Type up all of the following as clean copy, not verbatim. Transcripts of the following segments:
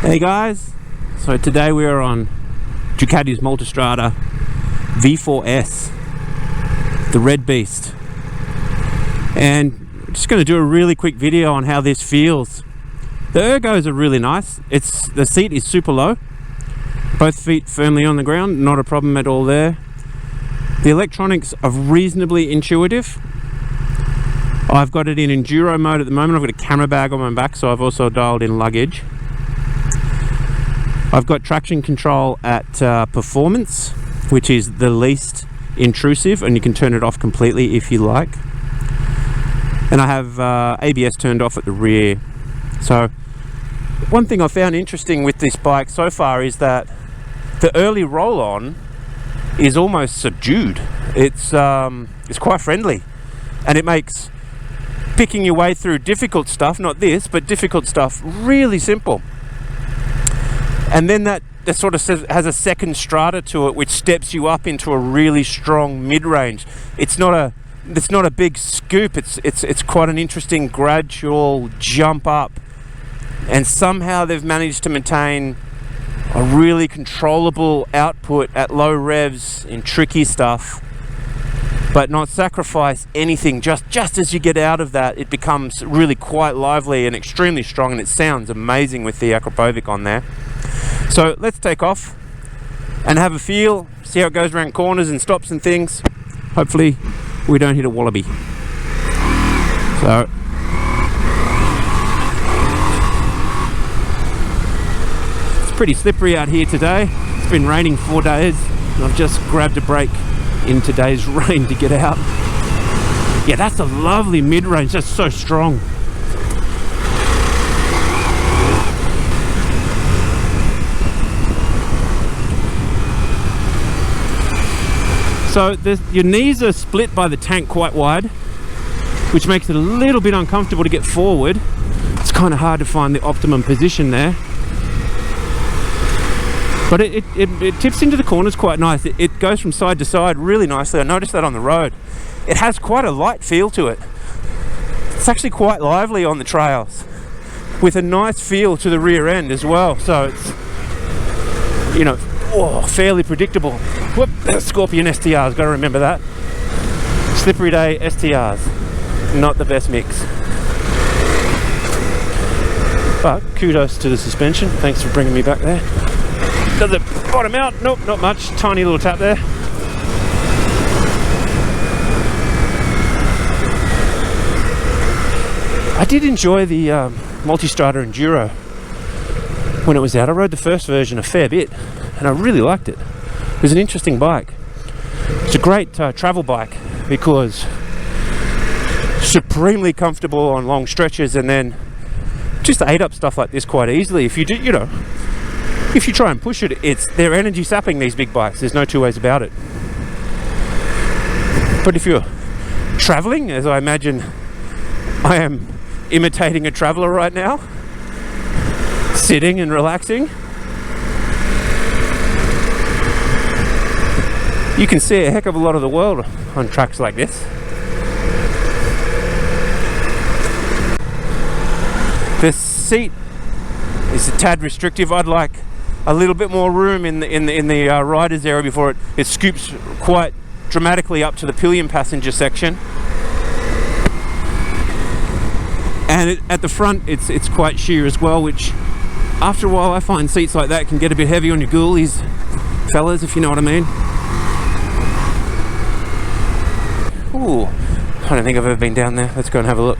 Hey guys, so today we are on Ducati's Multistrada V4S, the red beast, and I'm just going to do a really quick video on how this feels. The ergos are really nice. The seat is super low, both feet firmly on the ground, not a problem at all there. The electronics are reasonably intuitive. I've got it in enduro mode at the moment. I've got a camera bag on my back, so I've also dialed in luggage. I've got traction control at performance, which is the least intrusive, and you can turn it off completely if you like. And I have ABS turned off at the rear. So one thing I found interesting with this bike so far is that the early roll-on is almost subdued. It's quite friendly, and it makes picking your way through difficult stuff, not this, but difficult stuff, really simple. And then that sort of has a second strata to it, which steps you up into a really strong mid-range. It's not a big scoop. It's quite an interesting gradual jump up, and somehow they've managed to maintain a really controllable output at low revs in tricky stuff, but not sacrifice anything. Just as you get out of that, it becomes really quite lively and extremely strong, and it sounds amazing with the Akrapovic on there. So let's take off and have a feel, see how it goes around corners and stops and things. Hopefully we don't hit a wallaby. So it's pretty slippery out here today. It's been raining 4 days, and I've just grabbed a break in today's rain to get out. Yeah, that's a lovely mid-range. That's so strong. So your knees are split by the tank quite wide, which makes it a little bit uncomfortable to get forward. It's kind of hard to find the optimum position there. But it tips into the corners quite nice. It goes from side to side really nicely. I noticed that on the road. It has quite a light feel to it. It's actually quite lively on the trails, with a nice feel to the rear end as well. So it's, you know, fairly predictable. Whoop, Scorpion STRs, got to remember that. Slippery day STRs, not the best mix. But kudos to the suspension. Thanks for bringing me back there. Does it bottom out? Nope, not much. Tiny little tap there. I did enjoy the Multistrada Enduro when it was out. I rode the first version a fair bit, and I really liked it. It was an interesting bike. It's a great travel bike because supremely comfortable on long stretches, and then just ate up stuff like this quite easily. If you do, if you try and push it, they're energy sapping, these big bikes. There's no two ways about it. But if you're traveling, as I imagine I am imitating a traveler right now, sitting and relaxing, you can see a heck of a lot of the world on tracks like this. The seat is a tad restrictive. I'd like a little bit more room in the riders area before it scoops quite dramatically up to the pillion passenger section. And at the front, it's quite sheer as well, which after a while I find seats like that can get a bit heavy on your ghoulies, fellas, if you know what I mean. Ooh, I don't think I've ever been down there. Let's go and have a look.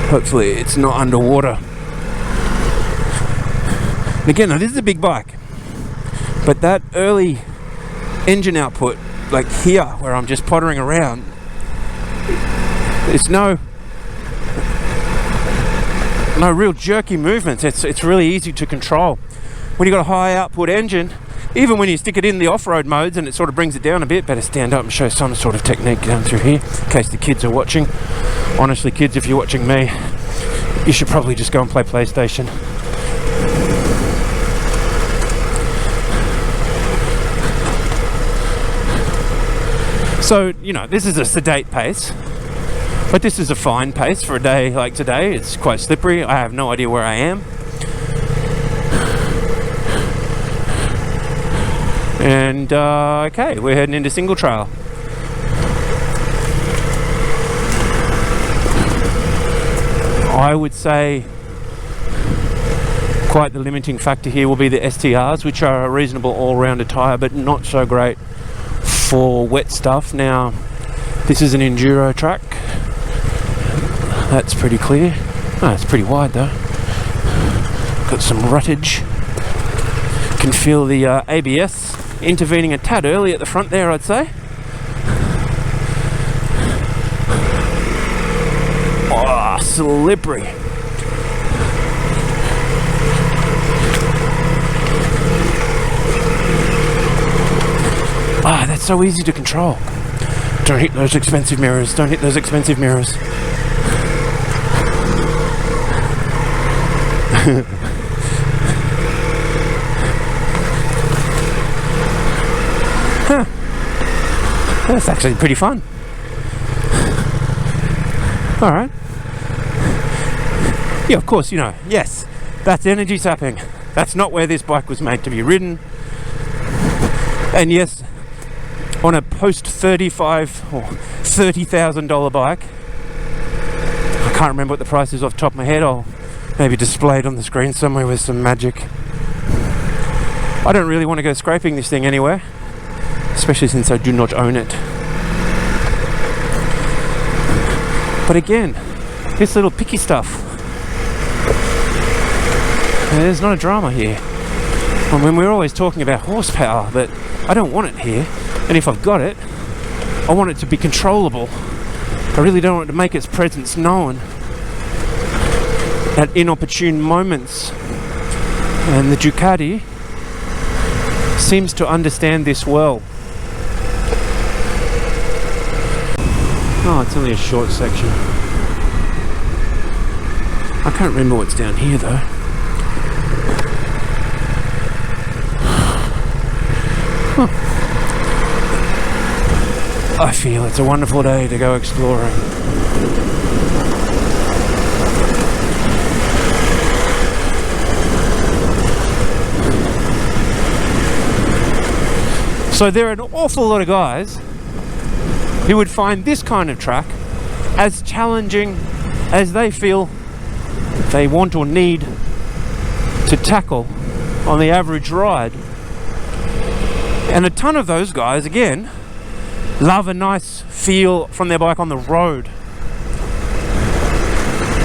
Hopefully it's not underwater. And again, now this is a big bike, but that early engine output, like here where I'm just pottering around, there's no real jerky movements. It's really easy to control. When you've got a high output engine, even when you stick it in the off-road modes and it sort of brings it down a bit, better stand up and show some sort of technique down through here in case the kids are watching. Honestly, kids, if you're watching me, you should probably just go and play PlayStation. So, this is a sedate pace. But this is a fine pace for a day like today. It's quite slippery. I have no idea where I am. And okay, we're heading into single trail. I would say quite the limiting factor here will be the STRs, which are a reasonable all-rounder tyre, but not so great for wet stuff. Now, this is an enduro track. That's pretty clear. Oh, it's pretty wide though. Got some ruttage. Can feel the ABS intervening a tad early at the front there, I'd say. Oh, slippery. Ah, that's so easy to control. Don't hit those expensive mirrors. Don't hit those expensive mirrors. Huh. That's actually pretty fun. Alright. Yeah, of course, you know, yes, that's energy sapping. That's not where this bike was made to be ridden. And yes, on a post $35,000 or $30,000 bike, I can't remember what the price is off the top of my head. I'll maybe display it on the screen somewhere with some magic. I don't really want to go scraping this thing anywhere, especially since I do not own it. But again, this little picky stuff, there's not a drama here. I mean, we're always talking about horsepower, but I don't want it here. And if I've got it, I want it to be controllable. I really don't want it to make its presence known at inopportune moments. And the Ducati seems to understand this well. Oh, it's only a short section. I can't remember what's down here though. Huh. I feel it's a wonderful day to go exploring. So there are an awful lot of guys who would find this kind of track as challenging as they feel they want or need to tackle on the average ride. And a ton of those guys, again, love a nice feel from their bike on the road.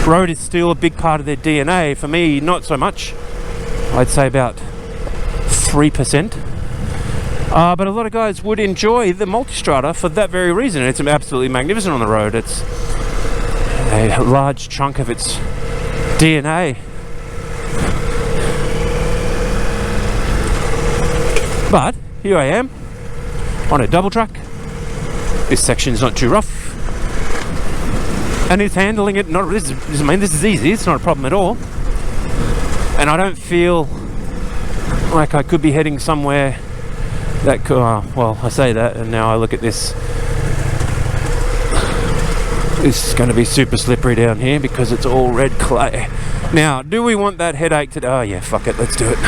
Road is still a big part of their DNA. For me, not so much. I'd say about 3%. But a lot of guys would enjoy the Multistrada for that very reason. It's absolutely magnificent on the road. It's a large chunk of its DNA. But here I am on a double track. This section's not too rough, and it's handling it. This is easy. It's not a problem at all, and I don't feel like I could be heading somewhere that could. Well, I say that, and now I look at this. This is going to be super slippery down here because it's all red clay. Now, do we want that headache today? Oh yeah, fuck it. Let's do it.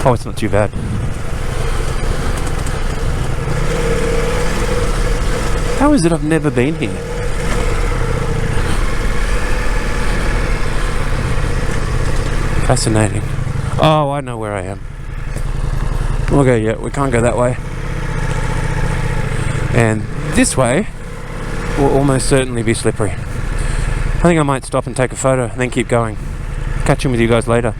Oh, it's not too bad. How is it I've never been here? Fascinating. Oh, I know where I am. Okay, yeah, we can't go that way. And this way will almost certainly be slippery. I think I might stop and take a photo and then keep going. Catch in with you guys later.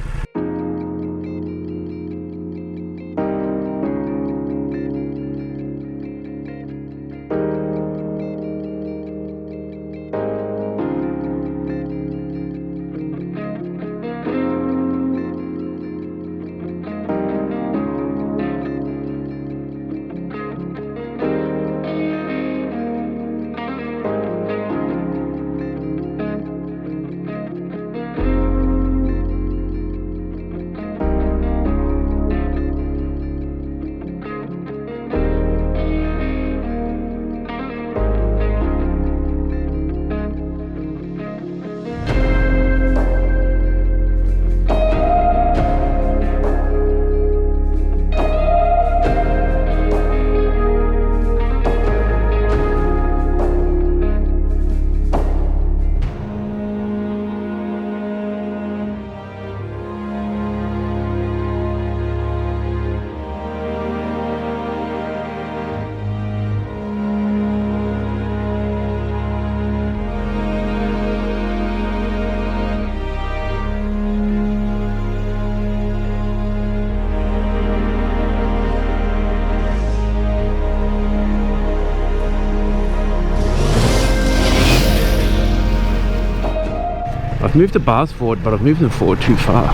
I've moved the bars forward, but I've moved them forward too far.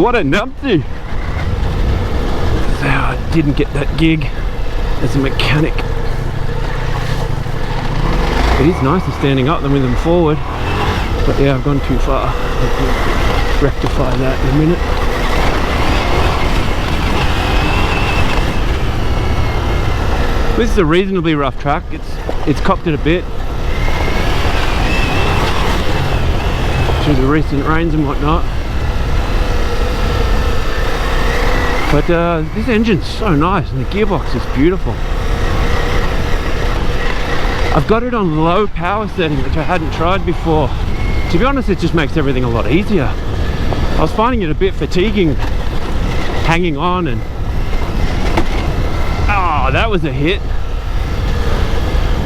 What a numpty! So I didn't get that gig as a mechanic. It is nicer standing up than with them forward, but yeah, I've gone too far. I'll rectify that in a minute. This is a reasonably rough track. It's copped it a bit through the recent rains and whatnot. But this engine's so nice and the gearbox is beautiful. I've got it on low power setting, which I hadn't tried before. To be honest, it just makes everything a lot easier. I was finding it a bit fatiguing hanging on, and oh, that was a hit.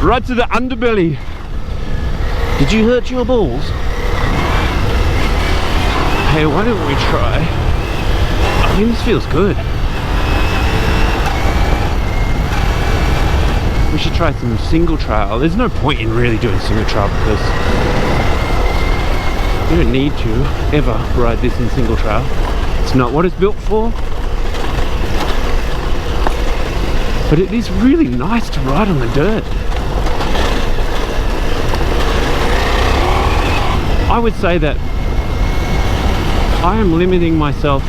Right to the underbelly. Did you hurt your balls? Hey, why don't we try? I think this feels good. We should try some single trail. There's no point in really doing single trail because you don't need to ever ride this in single trail. It's not what it's built for. But it is really nice to ride on the dirt. I would say that I am limiting myself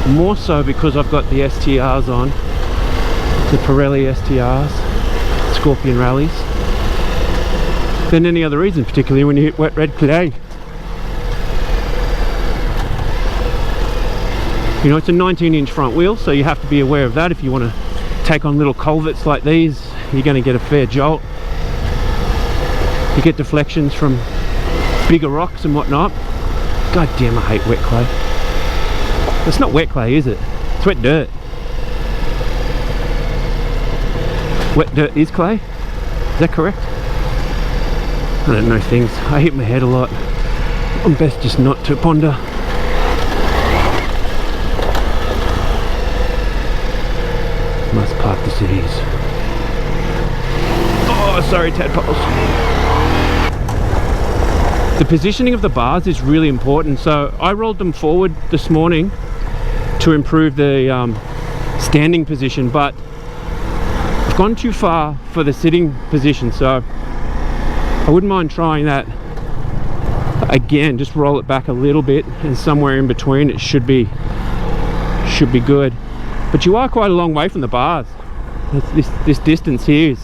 more so because I've got the STRs on, the Pirelli STRs, Scorpion Rallies, than any other reason, particularly when you hit wet red clay. You know, it's a 19-inch front wheel, so you have to be aware of that. If you want to take on little culverts like these, you're going to get a fair jolt. You get deflections from bigger rocks and whatnot. God damn, I hate wet clay. It's not wet clay, is it? It's wet dirt. Wet dirt is clay? Is that correct? I don't know things. I hit my head a lot. I'm best just not to ponder. Must part the seas. Oh, sorry, tadpoles. The positioning of the bars is really important. So I rolled them forward this morning to improve the standing position, but I've gone too far for the sitting position, so I wouldn't mind trying that again. Just roll it back a little bit, and somewhere in between it should be good. But you are quite a long way from the bars. This distance here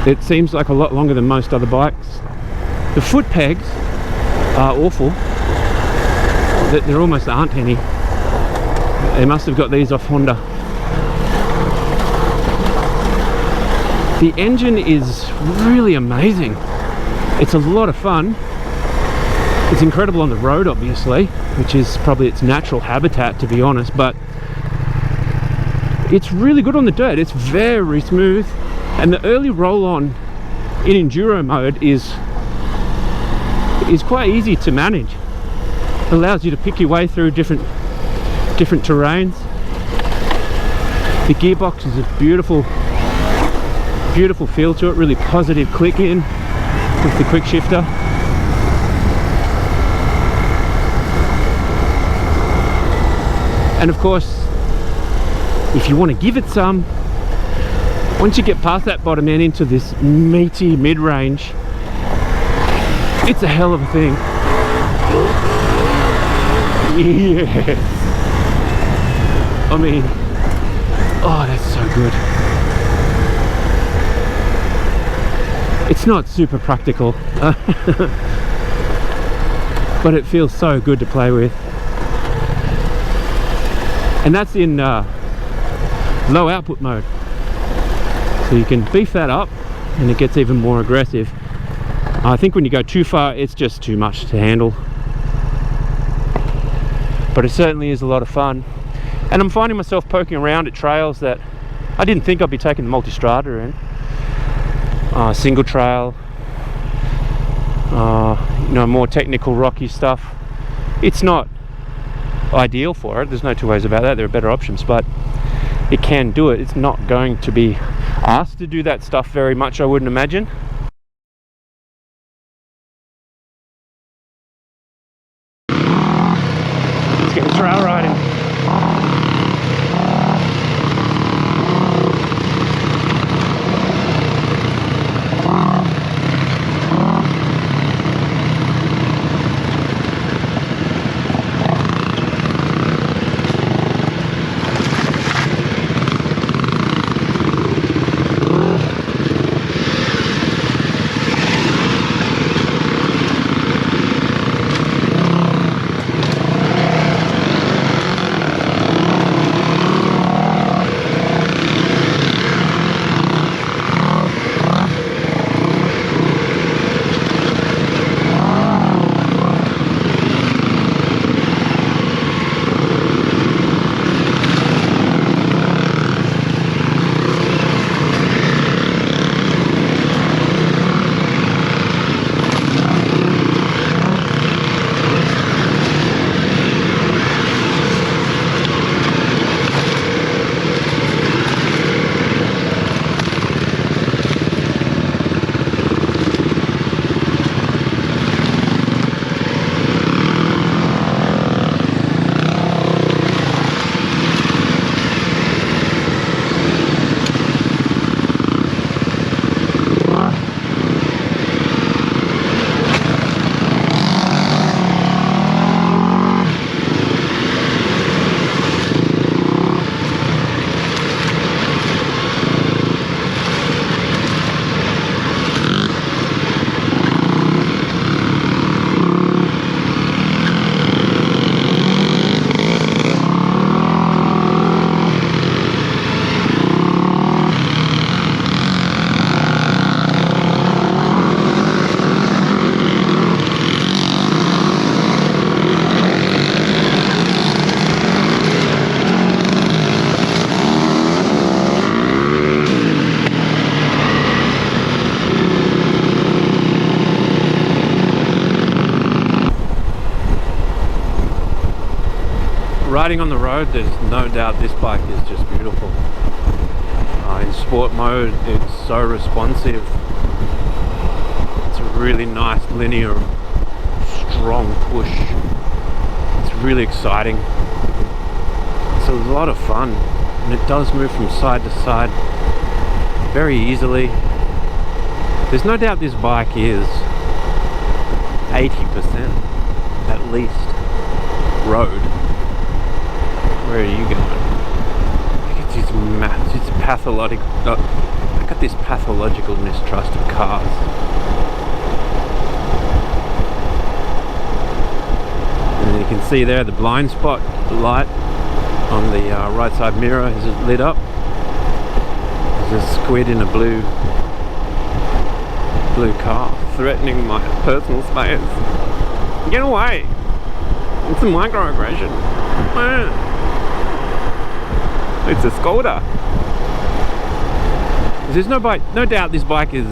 it seems like a lot longer than most other bikes. The foot pegs are awful. There almost aren't any. They must have got these off Honda. The engine is really amazing. It's a lot of fun. It's incredible on the road, obviously, which is probably its natural habitat, to be honest, but it's really good on the dirt. It's very smooth, and the early roll-on in enduro mode is quite easy to manage. It allows you to pick your way through different terrains. The gearbox is a beautiful feel to it, really positive click in with the quick shifter. And of course, if you want to give it some, once you get past that bottom end into this meaty mid-range, it's a hell of a thing. Yes. I mean, oh, that's so good. It's not super practical, but it feels so good to play with. And that's in low output mode. So you can beef that up and it gets even more aggressive. I think when you go too far, it's just too much to handle. But it certainly is a lot of fun. And I'm finding myself poking around at trails that I didn't think I'd be taking the Multistrada in. Single trail, you know, more technical rocky stuff. It's not ideal for it, there's no two ways about that. There are better options, but it can do it. It's not going to be asked to do that stuff very much, I wouldn't imagine. riding on the road, there's no doubt this bike is just beautiful. In sport mode, it's so responsive. It's a really nice linear, strong push. It's really exciting. It's a lot of fun, and it does move from side to side very easily. There's no doubt this bike is 80% at least road. Where are you going? It's pathological. I got this pathological mistrust of cars. And you can see there the blind spot, the light on the right side mirror is lit up. There's a squid in a blue car threatening my personal space. Get away! It's a microaggression. It's a Skoda. There's no doubt this bike is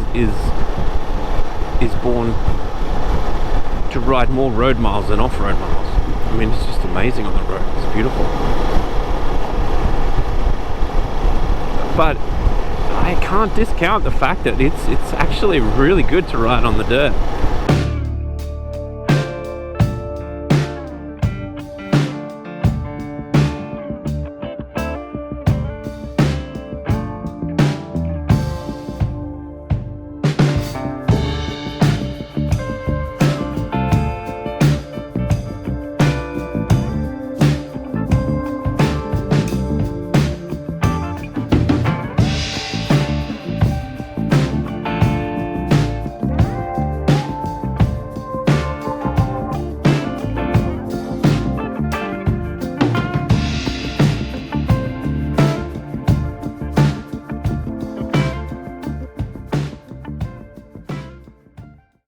born to ride more road miles than off-road miles. I mean, it's just amazing on the road. It's beautiful. But I can't discount the fact that it's actually really good to ride on the dirt.